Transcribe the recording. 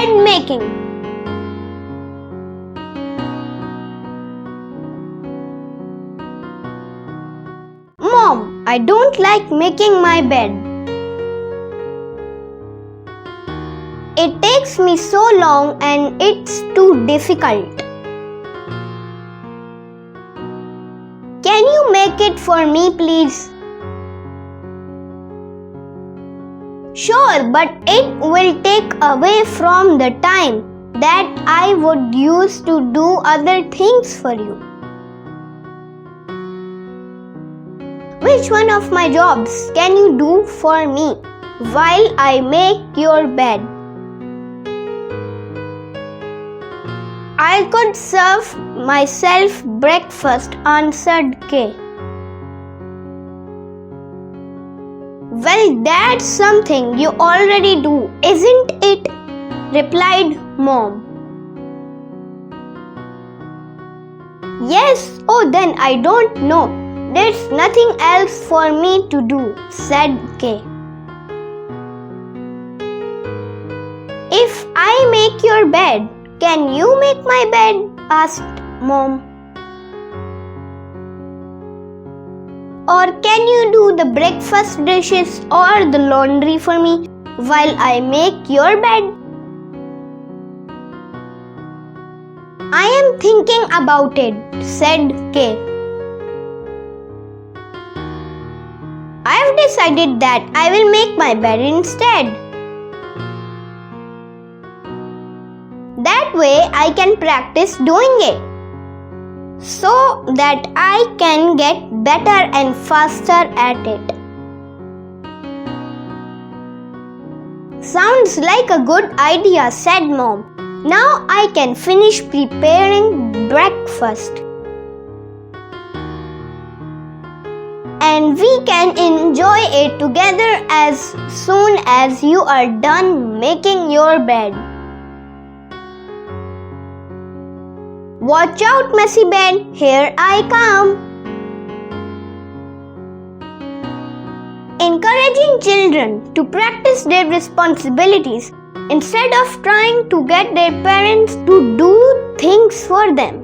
bed making. Mom, I don't like making my bed. It takes me so long and it's too difficult. Can you make it for me, please? Sure, but it will take away from the time that I would use to do other things for you. Which one of my jobs can you do for me while I make your bed? I could serve myself breakfast, answered Kay. Well, that's something you already do, isn't it? Replied Mom. Yes, oh then I don't know. There's nothing else for me to do, said Kay. If I make your bed, can you make my bed? Asked Mom. Or can you do the breakfast dishes or the laundry for me while I make your bed? I am thinking about it, said Kay. I have decided that I will make my bed instead. That way I can practice doing it, so that I can get better and faster at it. Sounds like a good idea, said Mom. Now I can finish preparing breakfast. And we can enjoy it together as soon as you are done making your bed. Watch out, messy bed, here I come. Encouraging children to practice their responsibilities instead of trying to get their parents to do things for them.